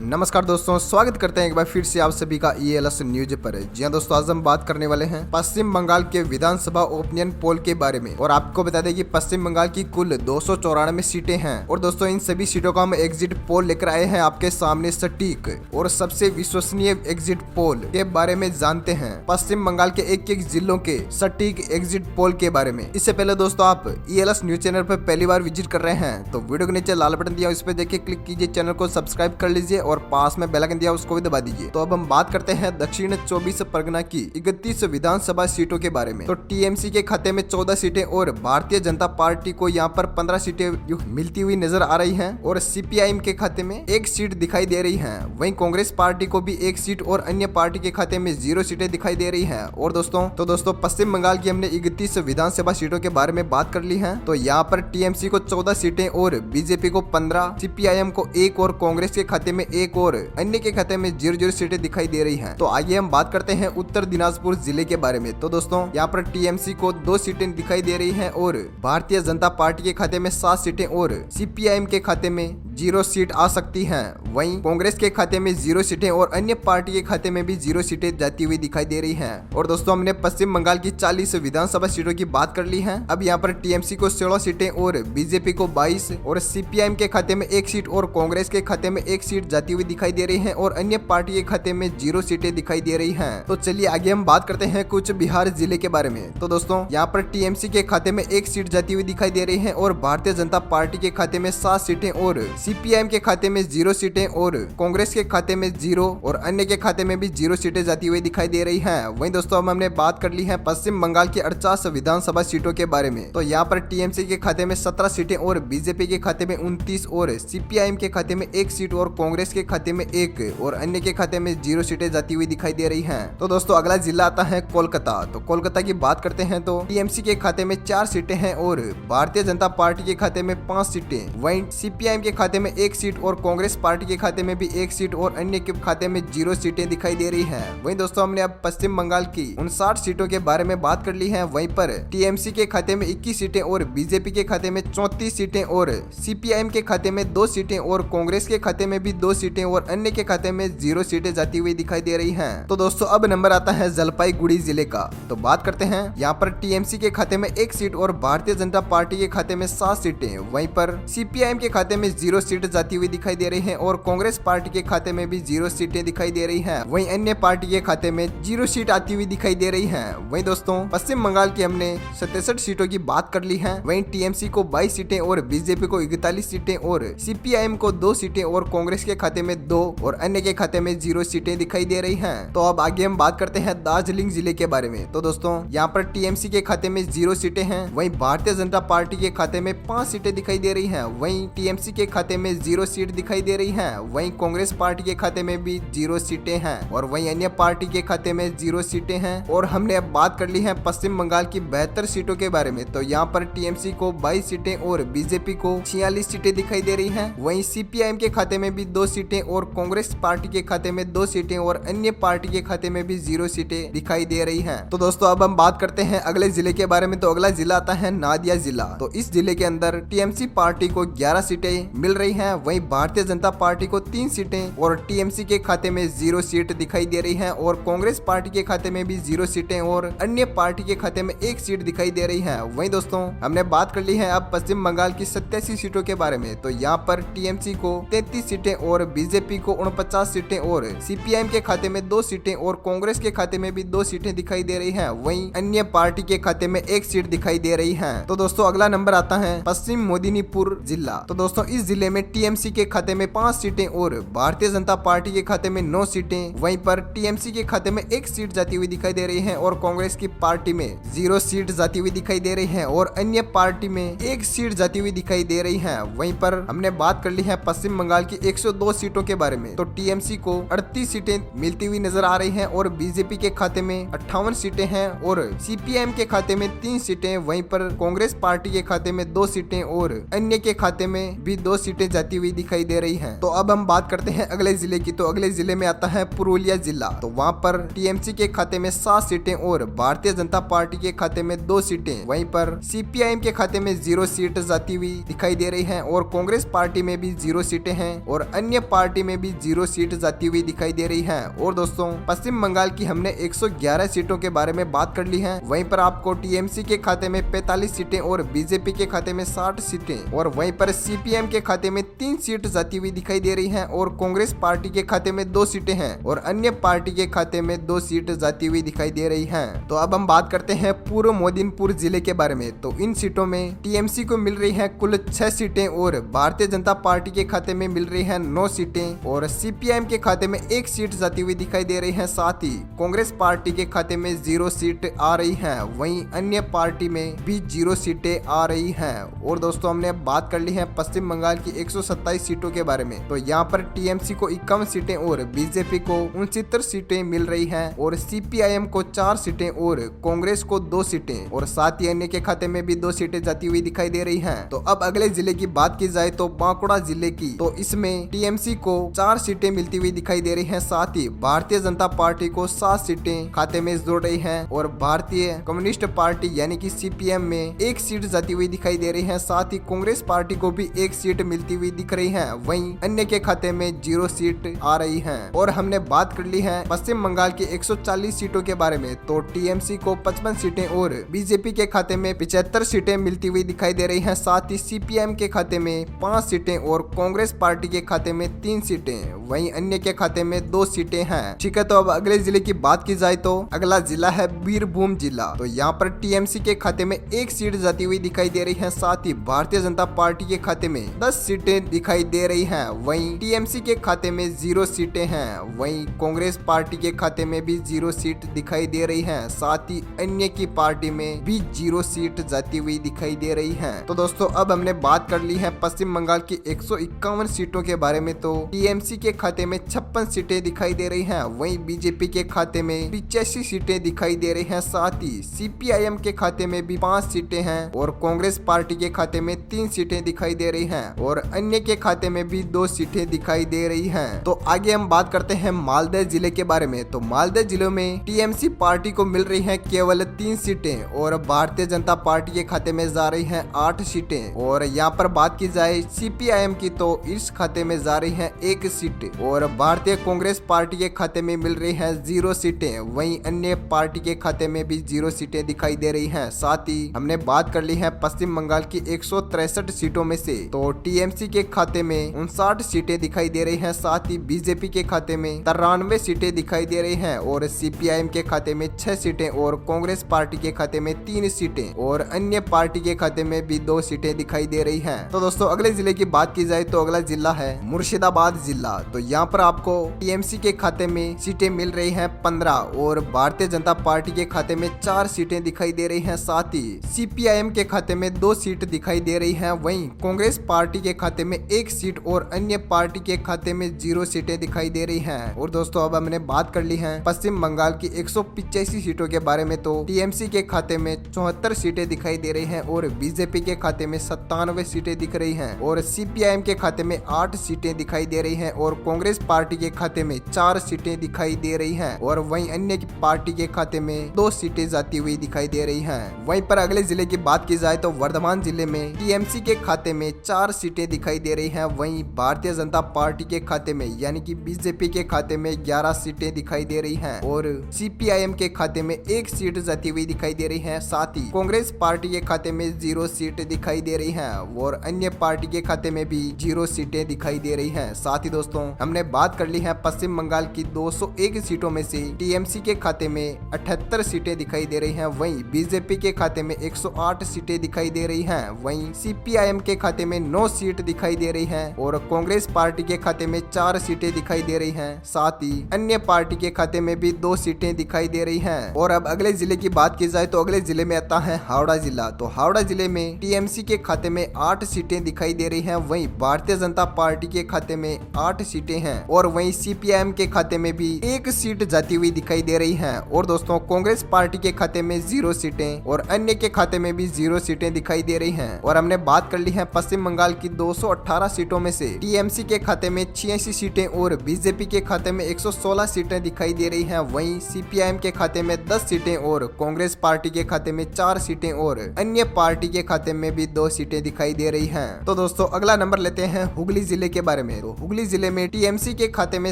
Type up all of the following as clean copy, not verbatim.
नमस्कार दोस्तों, स्वागत करते हैं एक बार फिर से आप सभी का ELS न्यूज पर। जी हाँ दोस्तों, आज हम बात करने वाले हैं पश्चिम बंगाल के विधानसभा ओपिनियन पोल के बारे में। और आपको बता दें कि पश्चिम बंगाल की कुल 294 सीटें हैं। और दोस्तों, इन सभी सीटों का हम एग्जिट पोल लेकर आए हैं आपके सामने सटीक और सबसे विश्वसनीय एग्जिट पोल के बारे में जानते हैं पश्चिम बंगाल के एक एक जिलों के सटीक एग्जिट पोल के बारे में। इससे पहले दोस्तों, आप ELS न्यूज चैनल पर पहली बार विजिट कर रहे हैं तो वीडियो के नीचे लाल बटन दिया, इस पर देखिए क्लिक कीजिए, चैनल को सब्सक्राइब कर लीजिए और पास में बेल आइकन दिया उसको भी दबा दीजिए। तो अब हम बात करते हैं दक्षिण 24 परगना की 31 विधानसभा सीटों के बारे में। तो TMC के खाते में 14 सीटें और भारतीय जनता पार्टी को यहाँ पर 15 सीटें मिलती हुई नजर आ रही हैं। और CPIM के खाते में 1 सीट दिखाई दे रही है। वहीं कांग्रेस पार्टी को भी 1 सीट और अन्य पार्टी के खाते में 0 सीटें दिखाई दे रही है। और दोस्तों पश्चिम बंगाल की हमने 31 विधानसभा सीटों के बारे में बात कर ली है। तो यहाँ पर TMC को 14 सीटें और BJP को 15, CPIM को 1 और कांग्रेस के खाते में 1 और अन्य के खाते में 0 सीटें दिखाई दे रही हैं। तो आइए हम बात करते हैं उत्तर दिनाजपुर जिले के बारे में। तो दोस्तों, यहाँ पर TMC को 2 सीटें दिखाई दे रही हैं और भारतीय जनता पार्टी के खाते में 7 सीटें और CPIM के खाते में 0 सीट आ सकती हैं। वहीं कांग्रेस के खाते में 0 सीटें और अन्य पार्टी के खाते में भी 0 सीटें जाती हुई दिखाई दे रही हैं। और दोस्तों, हमने पश्चिम बंगाल की 40 विधानसभा सीटों की बात कर ली है। अब यहाँ पर TMC को 16 सीटें और BJP को 22 और CPIM के खाते में 1 सीट और कांग्रेस के खाते में 1 सीट जाती हुई दिखाई दे रही है और अन्य पार्टी के खाते में 0 सीटें दिखाई दे रही हैं। तो चलिए आगे हम बात करते हैं कुछ बिहार जिले के बारे में। तो दोस्तों, यहाँ पर TMC के खाते में 1 सीट जाती हुई दिखाई दे रही है और भारतीय जनता पार्टी के खाते में 7 सीटें और CPIM के खाते में 0 सीटें और कांग्रेस के खाते में 0 और अन्य के खाते में भी 0 सीटें जाती हुई दिखाई दे रही हैं। वहीं दोस्तों, अब हमने बात कर ली है पश्चिम बंगाल की 48 विधानसभा सीटों के बारे में। तो यहाँ पर TMC के खाते में 17 सीटें और BJP के खाते में 29 और CPIM के खाते में 1 सीट और कांग्रेस के खाते में 1 और अन्य के खाते में 0 सीटें जाती हुई दिखाई दे रही हैं। तो दोस्तों, अगला जिला आता है कोलकाता। तो कोलकाता की बात करते हैं तो TMC के खाते में 4 सीटें हैं और भारतीय जनता पार्टी के खाते में 5 सीटें। वहीं CPIM के खाते में 1 सीट और कांग्रेस पार्टी के खाते में भी 1 सीट और अन्य के खाते में 0 सीटें दिखाई दे रही हैं। वहीं दोस्तों, हमने अब पश्चिम बंगाल की 59 सीटों के बारे में बात कर ली है। वहीं पर TMC के खाते में 21 सीटें और BJP के खाते में 34 सीटें और CPIM के खाते में 2 सीटें और कांग्रेस के खाते में भी 2 सीटें और अन्य के खाते में 0 सीटें जाती हुई दिखाई दे रही हैं। तो दोस्तों, अब नंबर आता है जलपाईगुड़ी जिले का। तो बात करते हैं यहाँ पर TMC के खाते में 1 सीट और भारतीय जनता पार्टी के खाते में 7 सीटें। वहीं पर CPIM के खाते में 0 सीट जाती हुई दिखाई दे रही है और कांग्रेस पार्टी के खाते में भी 0 सीटें दिखाई दे रही है। वहीं अन्य पार्टी के खाते में 0 सीट आती हुई दिखाई दे रही है। वहीं दोस्तों, पश्चिम बंगाल की हमने 67 सीटों की बात कर ली है। वहीं TMC को 22 सीटें और BJP को 41 सीटें और CPIM को 2 सीटें और कांग्रेस के खाते में 2 और अन्य के खाते में 0 सीटें दिखाई दे रही हैं। तो अब आगे हम बात करते हैं दार्जिलिंग जिले के बारे में। तो दोस्तों, यहाँ पर TMC के खाते में 0 सीटें हैं। वहीं भारतीय जनता पार्टी के खाते में 5 सीटें दिखाई दे रही हैं। वहीं TMC के खाते में 0 सीट दिखाई दे रही है। वहीं कांग्रेस पार्टी के खाते में भी 0 सीटें हैं और वहीं अन्य पार्टी के खाते में 0 सीटें हैं। और हमने अब बात कर ली है पश्चिम बंगाल की 72 सीटों के बारे में। तो यहाँ पर TMC को 22 सीटें और BJP को 46 सीटें दिखाई दे रही हैं। वहीं CPIM के खाते में भी 2 सीटें और कांग्रेस पार्टी के खाते में 2 सीटें और अन्य पार्टी के खाते में भी 0 सीटें दिखाई दे रही हैं। तो दोस्तों, अब हम बात करते हैं अगले जिले के बारे में। तो अगला जिला आता है नादिया जिला। तो इस जिले के अंदर TMC पार्टी को 11 सीटें मिल रही हैं। वहीं भारतीय जनता पार्टी को 3 सीटें और TMC के खाते में 0 सीट दिखाई दे रही है और कांग्रेस पार्टी के खाते में भी 0 सीटें और अन्य पार्टी के खाते में 1 सीट दिखाई दे रही है। वहीं दोस्तों, हमने बात कर ली है अब पश्चिम बंगाल की 87 सीटों के बारे में। तो यहाँ पर TMC को 33 सीटें और BJP को 49 सीटें और CPIM के खाते में 2 सीटें और कांग्रेस के खाते में भी 2 सीटें दिखाई दे रही हैं। वहीं अन्य पार्टी के खाते में 1 सीट दिखाई दे रही है। तो दोस्तों, अगला नंबर आता है पश्चिम मेदिनीपुर जिला। तो दोस्तों, इस जिले में TMC के खाते में 5 सीटें और भारतीय जनता पार्टी के खाते में 9 सीटें। वहीं पर TMC के खाते में 1 सीट जाती हुई दिखाई दे रही है और कांग्रेस की पार्टी में 0 सीट जाती हुई दिखाई दे रही है और अन्य पार्टी में 1 सीट जाती हुई दिखाई दे रही है। वहीं पर हमने बात कर ली है पश्चिम बंगाल की 102 सीटों के बारे में। तो TMC को 38 सीटें मिलती हुई नजर आ रही हैं और BJP के खाते में 58 सीटें हैं और CPIM के खाते में 3 सीटें। वहीं पर कांग्रेस पार्टी के खाते में 2 सीटें और अन्य के खाते में भी 2 सीटें जाती हुई दिखाई दे रही हैं। तो अब हम बात करते हैं अगले जिले की। तो अगले जिले में आता है पुरुलिया जिला। तो वहाँ पर TMC के खाते में 7 सीटें और भारतीय जनता पार्टी के खाते में 2 सीटें। वहीं पर CPIM के खाते में 0 सीट जाती हुई दिखाई दे रही है और कांग्रेस पार्टी में भी 0 सीटें हैं और अन्य पार्टी में भी 0 सीट जाती हुई दिखाई दे रही है। और दोस्तों पश्चिम बंगाल की हमने 111 सीटों के बारे में बात कर ली है। वहीं पर आपको टीएमसी के खाते में 45 सीटें और बीजेपी के खाते में 60 सीटें और वहीं पर सीपीएम के खाते में 3 सीट जाती हुई दिखाई दे रही हैं और कांग्रेस पार्टी के खाते में 2 सीटें हैं और अन्य पार्टी के खाते में 2 सीट जाती हुई दिखाई दे रही हैं। तो अब हम बात करते हैं पूर्व मोदीनपुर जिले के बारे में। तो इन सीटों में टीएमसी को मिल रही है कुल 6 सीटें और भारतीय जनता पार्टी के खाते में मिल रही है 9 सीटें और सीपीएम के खाते में 1 सीट जाती हुई दिखाई दे रही है। साथ ही कांग्रेस पार्टी के खाते में 0 सीट आ रही है, वहीं अन्य पार्टी में भी 0 सीटें आ रही हैं। और दोस्तों हमने बात कर ली है पश्चिम बंगाल की 127 सीटों के बारे में। तो यहाँ पर टीएमसी को 51 सीटें और बीजेपी को 69 सीटें मिल रही हैं और सीपीआईएम को 4 सीटें और कांग्रेस को 2 सीटें और साथ ही अन्य के खाते में भी 2 सीटें जाती हुई दिखाई दे रही हैं। तो अब अगले जिले की बात की जाए तो बांकुड़ा जिले की, तो इसमें टीएमसी को 4 सीटें मिलती हुई दिखाई दे रही हैं। साथ ही भारतीय जनता पार्टी को 7 सीटें खाते में जोड़ रही है और भारतीय कम्युनिस्ट पार्टी यानी कि सीपीएम में 1 सीट जाती हुई दिखाई दे रही है। साथ ही कांग्रेस पार्टी को भी 1 सीट मिलती हुई दिख रही है, वहीं अन्य के खाते में 0 सीट आ रही है। और हमने बात कर ली है पश्चिम बंगाल की 140 सीटों के बारे में। तो टीएमसी को 55 सीटें और बीजेपी के खाते में 75 सीटें मिलती हुई दिखाई दे रही हैं। साथ ही सीपीएम के खाते में 5 सीटें और कांग्रेस पार्टी के खाते में 3 सीटें, वहीं अन्य के खाते में 2 सीटें हैं। ठीक है, तो अब अगले जिले की बात की जाए तो अगला जिला है बीरभूम जिला। तो यहाँ पर टीएमसी के खाते में 1 सीट जाती हुई दिखाई दे रही है। साथ ही भारतीय जनता पार्टी के खाते में 10 सीटें दिखाई दे रही हैं, वहीं टीएमसी के खाते में 0 सीटें हैं, वहीं कांग्रेस पार्टी के खाते में भी 0 सीट दिखाई दे रही है। साथ ही अन्य की पार्टी में भी 0 सीट जाती हुई दिखाई दे रही है। तो दोस्तों अब हमने बात कर ली है पश्चिम बंगाल की 151 सीटों के बारे में। तो टीएमसी के खाते में 56 सीटें दिखाई दे रही हैं, वहीं बीजेपी के खाते में 85 सीटें दिखाई दे रही हैं। साथ ही सीपीआईएम के खाते में भी 5 सीटें हैं और कांग्रेस पार्टी के खाते में 3 सीटें दिखाई दे रही हैं और अन्य के खाते में भी 2 सीटें दिखाई दे रही हैं। तो आगे हम बात करते हैं मालदह जिले के बारे में। तो मालदह जिले में टीएमसी पार्टी को मिल रही है केवल 3 सीटें और भारतीय जनता पार्टी के खाते में जा रही हैं 8 सीटें। और यहाँ पर बात की जाए सीपीआईएम की तो इस खाते में जा रही है 1 सीट और भारतीय कांग्रेस पार्टी के खाते में मिल रही है 0 सीटें, वहीं अन्य पार्टी के खाते में भी 0 सीटें दिखाई दे रही हैं। साथ ही हमने बात कर ली है पश्चिम बंगाल की 163 सीटों में से। तो टीएमसी के खाते में 59 सीटें दिखाई दे रही हैं। साथ ही बीजेपी के खाते में 93 सीटें दिखाई दे रही हैं और सीपीआईएम के खाते में 6 सीटें और कांग्रेस पार्टी के खाते में 3 सीटें और अन्य पार्टी के खाते में भी 2 सीटें दिखाई दे रही हैं। तो दोस्तों अगले जिले की बात की जाए तो अगला जिला है मुर्शिदाबाद जिला। तो यहाँ पर आपको टीएमसी के खाते में सीटें मिल रही हैं 15 और भारतीय जनता पार्टी के खाते में 4 सीटें दिखाई दे रही हैं। साथ ही सीपीआईएम के खाते में 2 सीट दिखाई दे रही हैं, वहीं कांग्रेस पार्टी के खाते में 1 सीट और अन्य पार्टी के खाते में 0 सीटें दिखाई दे रही हैं। और दोस्तों अब हमने बात कर ली है पश्चिम बंगाल की 185 सीटों के बारे में। तो टीएमसी के खाते में 74 सीटें दिखाई दे रही हैं और बीजेपी के खाते में 97 सीटें दिख रही हैं और सीपीआईएम के खाते में 8 सीटें दिखाई दे रही हैं और कांग्रेस पार्टी के खाते में 4 सीटें दिखाई दे रही हैं और वहीं अन्य की पार्टी के खाते में 2 सीटें जाती हुई दिखाई दे रही हैं। वहीं पर अगले जिले की बात की जाए तो वर्धमान जिले में टीएमसी के खाते में 4 सीटें दिखाई दे रही हैं, वहीं भारतीय जनता पार्टी के खाते में यानी कि बीजेपी के खाते में 11 सीटें दिखाई दे रही हैं और सीपीआईएम के खाते में 1 सीट जाती हुई दिखाई दे रही है। साथ ही कांग्रेस पार्टी के खाते में 0 सीट दिखाई दे रही है और अन्य पार्टी के खाते में भी 0 सीटें दिखाई दे रही है। साथ ही दोस्तों हमने बात कर ली है पश्चिम बंगाल की 201 सीटों में से टीएमसी के खाते में 78 सीटें दिखाई दे रही हैं, वहीं बीजेपी के खाते में 108 सीटें दिखाई दे रही हैं, वहीं सीपीआईएम के खाते में 9 सीट दिखाई दे रही हैं और कांग्रेस पार्टी के खाते में 4 सीटें दिखाई दे रही हैं। साथ ही अन्य पार्टी के खाते में भी 2 सीटें दिखाई दे रही हैं। और अब अगले जिले की बात की जाए तो अगले जिले में आता है हावड़ा जिला। तो हावड़ा जिले में टीएमसी के खाते में 8 सीटें दिखाई दे रही हैं, वहीं भारतीय जनता पार्टी के खाते में 8 सीटें हैं और वहीं सीपीआईएम के खाते में भी 1 सीट जाती हुई दिखाई दे रही है। और दोस्तों कांग्रेस पार्टी के खाते में 0 सीटें और अन्य के खाते में भी 0 सीटें दिखाई दे रही हैं। और हमने बात कर ली है पश्चिम बंगाल की 218 सीटों में से टीएमसी के खाते में 86 सीटें और बीजेपी के खाते में 116 सीटें दिखाई दे रही हैं, वहीं सीपीआईएम के खाते में 10 सीटें और कांग्रेस पार्टी के खाते में 4 सीटें और अन्य पार्टी के खाते में भी 2 सीटें दिखाई दे रही हैं। तो दोस्तों अगला नंबर लेते हैं हुगली जिले के बारे में। तो हुगली जिले में टीएमसी के खाते में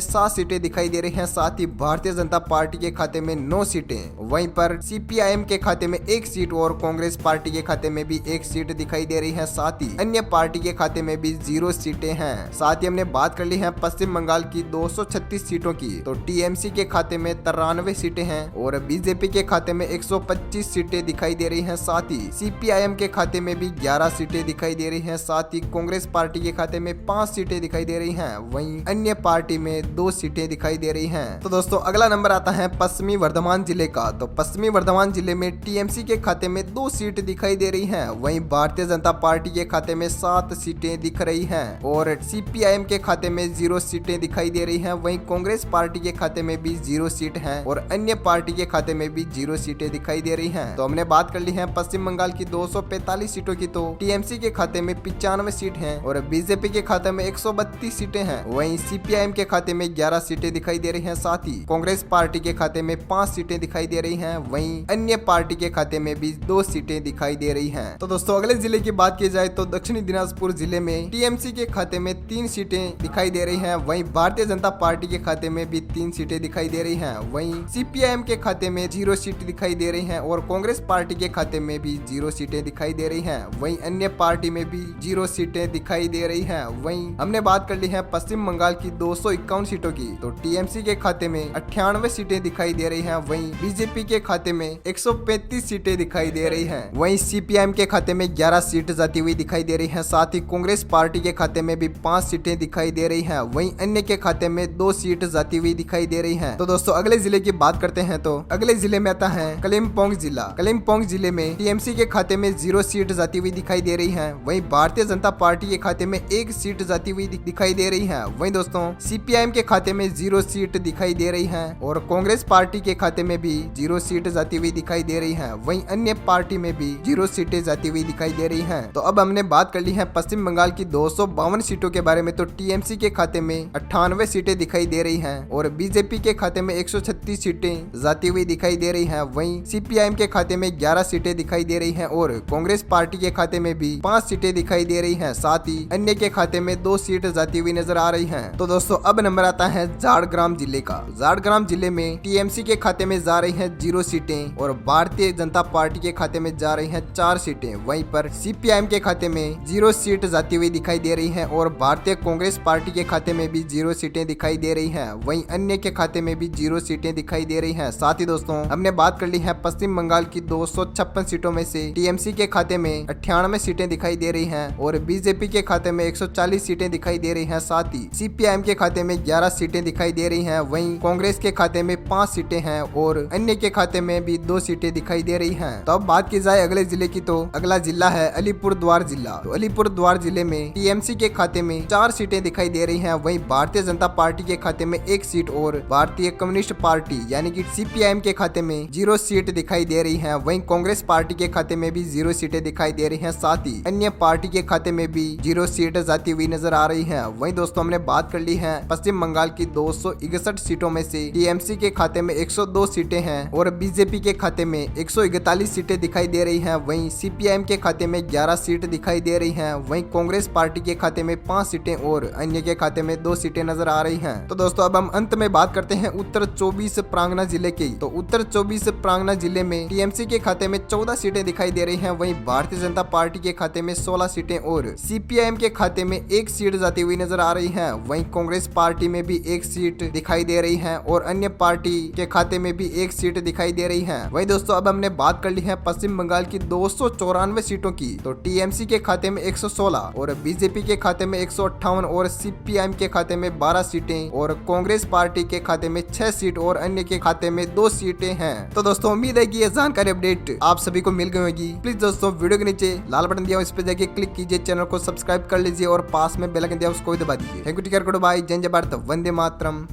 7 सीटें दिखाई दे रही हैं। साथ ही भारतीय जनता पार्टी के खाते में 9 सीटें, वहीं पर सीपीआईएम के खाते में 1 सीट और कांग्रेस पार्टी के खाते में भी 1 सीट दिखाई दे रही है। साथ ही अन्य पार्टी के खाते में भी 0 सीटें हैं। साथ ही हमने बात कर ली है पश्चिम बंगाल की 236 सीटों की, तो टीएमसी के खाते में 93 सीटें हैं और बीजेपी के खाते में 125 सीटें दिखाई दे रही हैं। साथ ही सीपीआईएम के खाते में भी 11 सीटें दिखाई दे रही हैं। साथ ही कांग्रेस पार्टी के खाते में 5 सीटें दिखाई दे रही हैं, वहीं अन्य पार्टी में 2 सीटें दिखाई दे रही हैं। तो दोस्तों अगला नंबर आता है पश्चिमी वर्धमान जिले का। तो पश्चिमी वर्धमान जिले में टीएमसी के खाते में 2 सीट दिखाई दे रही हैं, वहीं भारतीय जनता पार्टी के खाते में 7 सीटें दिख रही हैं और सीपीआईएम के खाते में 0 सीटें दिखाई दे रही हैं। वहीं कांग्रेस पार्टी के खाते में भी 0 सीट है और अन्य पार्टी के खाते में भी 0 सीटें दिखाई दे रही हैं। तो हमने बात कर ली है पश्चिम बंगाल की 245 सीटों की, तो टीएमसी के खाते में 95 सीट हैं और बीजेपी के खाते में 132 सीटें हैं। वहीं सीपीआईएम के खाते में 11 सीटें दिखाई दे रही हैं। साथ ही कांग्रेस पार्टी के खाते में 5 सीटें दिखाई दे रही हैं, वहीं अन्य पार्टी के खाते में भी 2 सीटें दिखाई दे रही हैं। तो दोस्तों अगले जिले की बात की जाए तो दक्षिणी दिनाजपुर जिले में टीएमसी के खाते में 3 सीटें दिखाई दे रही हैं, वहीं भारतीय जनता पार्टी के खाते में भी 3 सीटें दिखाई दे रही हैं। वहीं सीपीआईएम के खाते में 0 सीट दिखाई दे रही हैं और कांग्रेस पार्टी के खाते में भी 0 सीटें दिखाई दे रही हैं। वहीं अन्य पार्टी में भी 0 सीटें दिखाई दे रही हैं। वहीं हमने बात कर ली है पश्चिम बंगाल की 251 सीटों की, तो टीएमसी के खाते में 98 सीटें दिखाई दे रही हैं। वहीं बीजेपी के खाते में 135 सीटें दिखाई दे रही हैं। वहीं सीपीआईएम के खाते में 11 सीट जाती हुई दिखाई दे रही हैं। साथ ही कांग्रेस पार्टी के खाते में भी 5 सीटें दिखाई दे रही हैं। वहीं अन्य के खाते में 2 सीट जाती हुई दिखाई दे रही हैं। तो दोस्तों अगले जिले की बात करते हैं, तो अगले जिले में आता है कलिम्पोंग जिला। कलिम्पोंग जिले में टीएमसी के खाते में 0 सीट जाती हुई दिखाई दे रही है। वहीं भारतीय जनता पार्टी के खाते में 1 सीट जाती हुई दिखाई दे रही है। वहीं दोस्तों सीपीआईएम के खाते में 0 सीट दिखाई दे रही है और कांग्रेस पार्टी के खाते में भी 0 सीट जाती हुई दिखाई दे रही है। वहीं अन्य पार्टी में भी 0 सीटें जाती हुई दिखाई दे रही हैं। तो अब हमने बात कर ली है पश्चिम बंगाल की 252 सीटों के बारे में। तो टीएमसी के खाते में 98 सीटें दिखाई दे रही हैं और बीजेपी के खाते में 136 सीटें जाती हुई दिखाई दे रही हैं। वहीं सीपीआईएम के खाते में 11 सीटें दिखाई दे रही हैं और कांग्रेस पार्टी के खाते में भी 5 सीटें दिखाई दे रही हैं। साथ ही अन्य के खाते में 2 सीट जाती हुई नजर आ रही हैं। तो दोस्तों अब नंबर आता है झारग्राम जिले का। झारग्राम जिले में टीएमसी के खाते में जा रही हैं 0 सीटें और भारतीय जनता पार्टी के खाते में जा रही हैं 4 सीटें। वहीं पर सीपीआईएम के खाते में 0 सीट जाती हुई दिखाई दे रही है और भारतीय कांग्रेस पार्टी के खाते में भी 0 सीटें दिखाई दे रही हैं। वहीं अन्य के खाते में भी 0 सीटें दिखाई दे रही हैं। साथ ही दोस्तों हमने बात कर ली है पश्चिम बंगाल की 256 सीटों में से टीएमसी के खाते में 98 सीटें दिखाई दे रही हैं और बीजेपी के खाते में 140 सीटें दिखाई दे रही हैं। साथ ही सीपीआईएम के खाते में 11 सीटें दिखाई दे रही हैं। वहीं कांग्रेस के खाते में 5 सीटें हैं और अन्य के खाते में भी 2 सीटें दिखाई दे रही हैं। तो अब बात की जाए अगले जिले की, तो अगला जिला है अलीपुरद्वार जिला। तो अलीपुरद्वार जिले में टीएमसी के खाते में 4 सीटें दिखाई दे रही हैं। वहीं भारतीय जनता पार्टी के खाते में 1 सीट और भारतीय कम्युनिस्ट पार्टी यानी कि सीपीआईएम के खाते में 0 सीट दिखाई दे रही है। वहीं कांग्रेस पार्टी के खाते में भी 0 सीटें दिखाई दे रही हैं। साथ ही अन्य पार्टी के खाते में भी 0 सीट जाती हुई नजर आ रही है। वहीं दोस्तों हमने बात कर ली है पश्चिम बंगाल की 261 सीटों में से टीएमसी के खाते में 102 सीटें हैं और बीजेपी के खाते में 141 सीटें दिखाई दे रही हैं। वहीं सीपीआईएम के खाते में 11 सीट दिखाई दे रही हैं। वहीं कांग्रेस पार्टी के खाते में 5 सीटें और अन्य के खाते में 2 सीटें नजर आ रही हैं। तो दोस्तों अब हम अंत में बात करते हैं उत्तर 24 परगना जिले की। तो उत्तर 24 परगना जिले में टीएमसी के खाते में 14 सीटें दिखाई दे रही हैं। वहीं भारतीय जनता पार्टी के खाते में 16 सीटें और सीपीआईएम के खाते में 1 सीट जाती हुई नजर आ रही है। वहीं कांग्रेस पार्टी में भी 1 सीट दिखाई दे रही है और अन्य पार्टी के खाते में भी 1 सीट दिखाई दे रही है। वहीं दोस्तों अब हमने बात कर ली है पश्चिम बंगाल की 294 सीटों की। तो टीएमसी के खाते में 116 और बीजेपी के खाते में 158 और सीपीआईएम के खाते में 12 सीटें और कांग्रेस पार्टी के खाते में 6 सीट और अन्य के खाते में 2 सीटें हैं। तो दोस्तों उम्मीद है कि ये जानकारी अपडेट आप सभी को मिल गई होगी। प्लीज दोस्तों वीडियो के नीचे लाल बटन दिया इस पर जाके क्लिक कीजिए, चैनल को सब्सक्राइब कर लीजिए और पास में बेल आइकन दिया उसको दबा दीजिए। Thank you, take care, good bye, Jai Bharat, Vande Mataram.